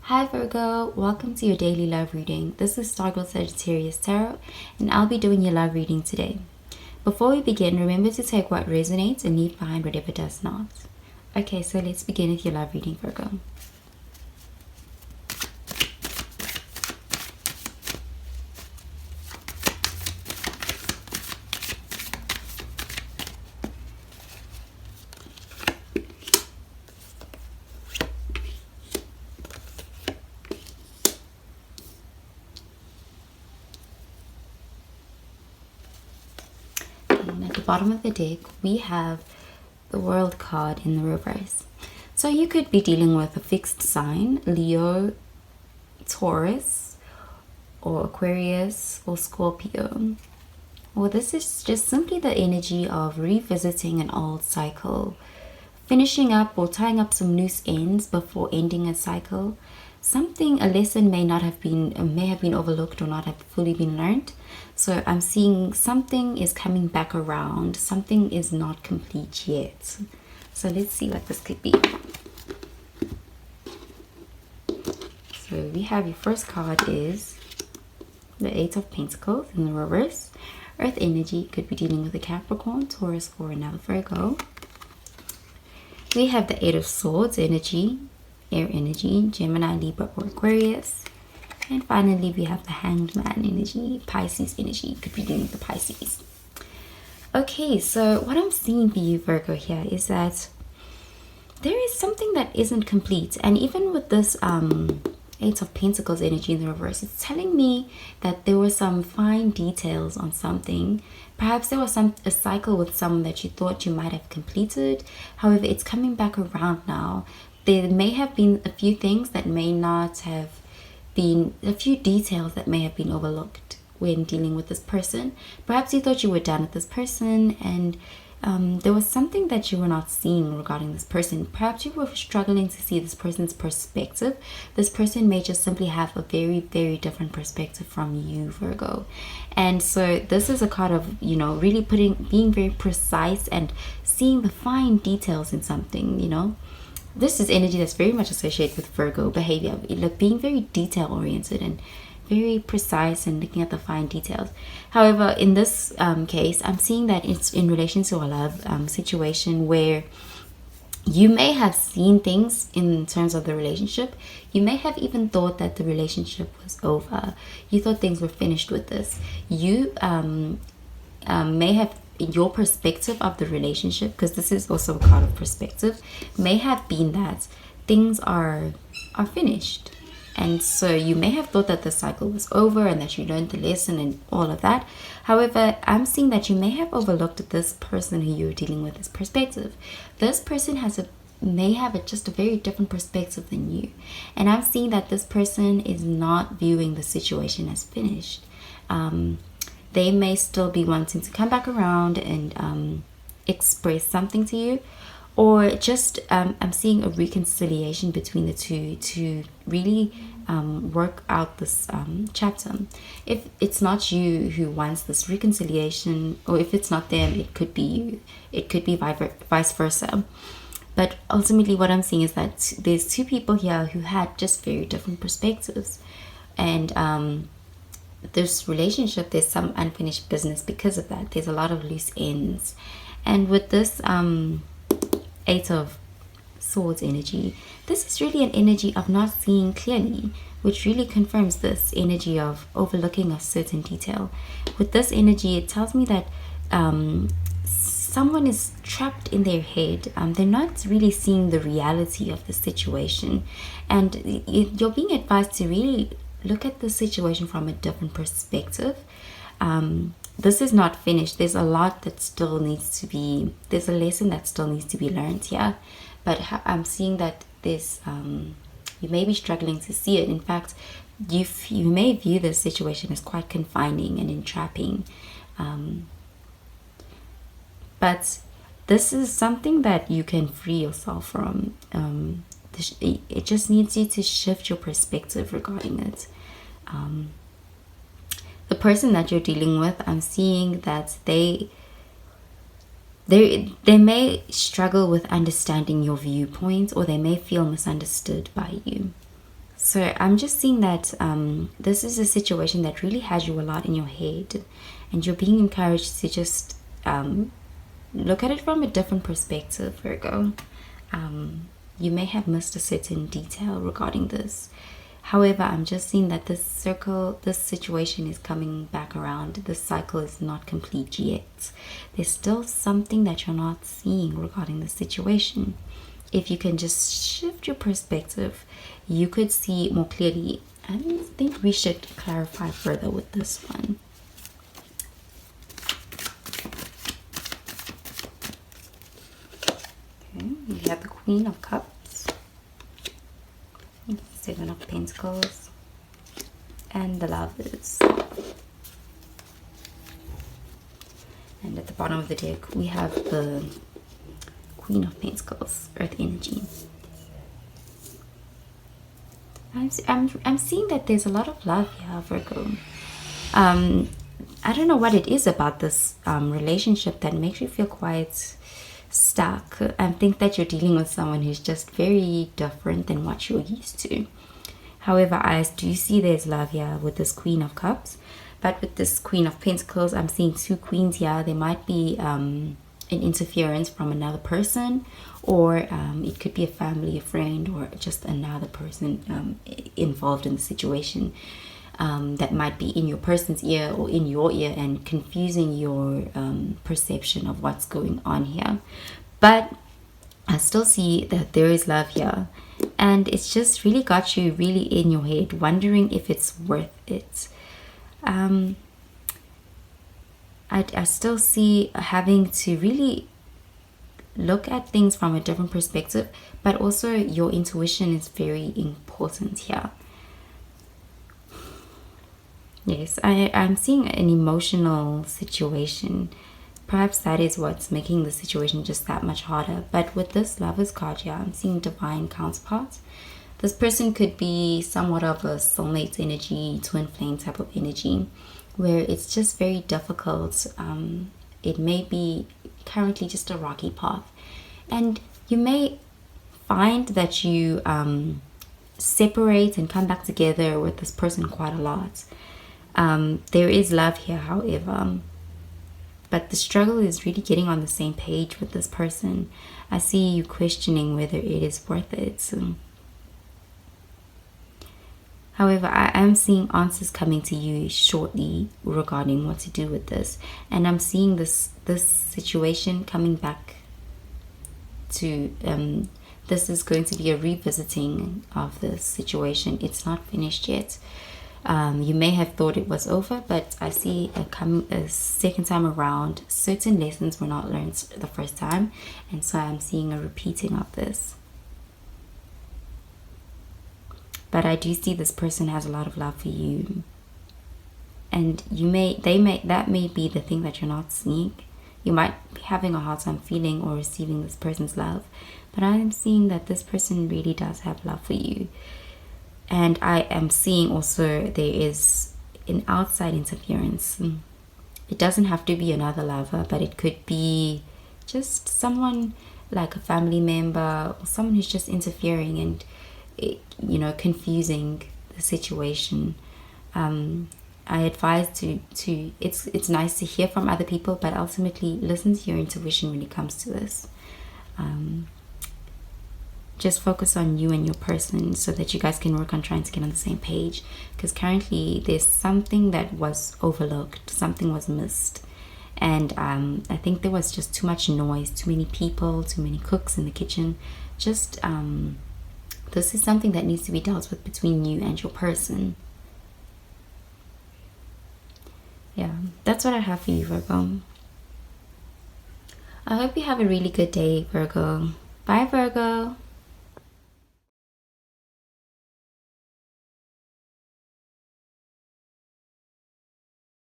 Hi Virgo, welcome to your daily love reading. This is Stargirl Sagittarius Tarot, and I'll be doing your love reading today. Before we begin, remember to take what resonates and leave behind whatever does not. Okay, so let's begin with your love reading, Virgo. And at the bottom of the deck, we have the World card in the reverse. So you could be dealing with a fixed sign, Leo, Taurus, or Aquarius, or Scorpio. Well, this is just simply the energy of revisiting an old cycle, finishing up or tying up some loose ends before ending a cycle. A lesson may have been overlooked or not have fully been learned. So I'm seeing something is coming back around. Something is not complete yet. So let's see what this could be. So we have your first card is the Eight of Pentacles in the reverse. Earth energy, could be dealing with a Capricorn, Taurus, or another Virgo. We have the Eight of Swords energy, air energy, Gemini, Libra, or Aquarius. And finally, we have the Hanged Man energy, Pisces energy, could be dealing with the Pisces. Okay, so what I'm seeing for you, Virgo, here is that there is something that isn't complete. And even with this Eight of Pentacles energy in the reverse, it's telling me that there were some fine details on something. Perhaps there was a cycle with someone that you thought you might have completed. However, it's coming back around now. There may have been a few things that may not have been, a few details that may have been overlooked when dealing with this person. Perhaps you thought you were done with this person, and there was something that you were not seeing regarding this person. Perhaps you were struggling to see this person's perspective. This person may just simply have a very, very different perspective from you, Virgo. And so this is a card of, really being very precise and seeing the fine details in something. This is energy that's very much associated with Virgo behavior, like being very detail oriented and very precise and looking at the fine details. However, in this case, I'm seeing that it's in relation to a love situation where you may have seen things in terms of the relationship. You may have even thought that the relationship was over. You thought things were finished with this. You may have, your perspective of the relationship, because this is also a card of perspective, may have been that things are finished. And so you may have thought that the cycle was over and that you learned the lesson and all of that. However, I'm seeing that you may have overlooked this person who you're dealing with, this perspective. This person may have just a very different perspective than you. And I'm seeing that this person is not viewing the situation as finished. They may still be wanting to come back around and express something to you. Or just I'm seeing a reconciliation between the two to really work out this chapter. If it's not you who wants this reconciliation, or if it's not them, it could be you. It could be vice versa. But ultimately what I'm seeing is that there's two people here who had just very different perspectives. And this relationship, there's some unfinished business because of that. There's a lot of loose ends. And with this Eight of Swords energy, this is really an energy of not seeing clearly, which really confirms this energy of overlooking a certain detail. With this energy, it tells me that someone is trapped in their head. They're not really seeing the reality of the situation, and you're being advised to really look at the situation from a different perspective. This is not finished. There's a lot that still needs to be, there's a lesson that still needs to be learned here. But I'm seeing that there's, you may be struggling to see it. In fact, you may view this situation as quite confining and entrapping. But this is something that you can free yourself from. It just needs you to shift your perspective regarding it. The person that you're dealing with, I'm seeing that they may struggle with understanding your viewpoint, or they may feel misunderstood by you. So I'm just seeing that this is a situation that really has you a lot in your head, and you're being encouraged to just look at it from a different perspective, Virgo. You may have missed a certain detail regarding this. However, I'm just seeing that this situation is coming back around. This cycle is not complete yet. There's still something that you're not seeing regarding the situation. If you can just shift your perspective, you could see more clearly. I think we should clarify further with this one. Okay, you have the Queen of Cups, Seven of Pentacles, and the Lovers. And at the bottom of the deck, we have the Queen of Pentacles, Earth energy. I'm seeing that there's a lot of love here, Virgo. I don't know what it is about this relationship that makes you feel quite stuck. I think that you're dealing with someone who's just very different than what you're used to. However, I do see there's love here with this Queen of Cups. But with this Queen of Pentacles, I'm seeing two queens here. There might be an interference from another person, or it could be a family, a friend, or just another person involved in the situation that might be in your person's ear or in your ear and confusing your perception of what's going on here. But I still see that there is love here, and it's just really got you really in your head, wondering if it's worth it. I still see having to really look at things from a different perspective, but also your intuition is very important here. Yes, I'm seeing an emotional situation. Perhaps that is what's making the situation just that much harder. But with this Lovers card here, I'm seeing divine counterparts. This person could be somewhat of a soulmate energy, twin flame type of energy, where it's just very difficult. It may be currently just a rocky path. And you may find that you separate and come back together with this person quite a lot. There is love here, however, but the struggle is really getting on the same page with this person. I see you questioning whether it is worth it. However, I am seeing answers coming to you shortly regarding what to do with this, and I'm seeing this situation coming back to this is going to be a revisiting of this situation. It's not finished yet. You may have thought it was over, but I see a second time around. Certain lessons were not learned the first time, and so I'm seeing a repeating of this. But I do see this person has a lot of love for you, and that may be the thing that you're not seeing. You might be having a hard time feeling or receiving this person's love, but I am seeing that this person really does have love for you. And I am seeing also there is an outside interference. It doesn't have to be another lover, but it could be just someone like a family member or someone who's just interfering and confusing the situation. I advise to it's nice to hear from other people, but ultimately listen to your intuition when it comes to this. Just focus on you and your person so that you guys can work on trying to get on the same page, because currently there's something that was overlooked, something was missed, and I think there was just too much noise, too many people, too many cooks in the kitchen. Just this is something that needs to be dealt with between you and your person. Yeah, that's what I have for you, Virgo. I hope you have a really good day, Virgo. Bye, Virgo.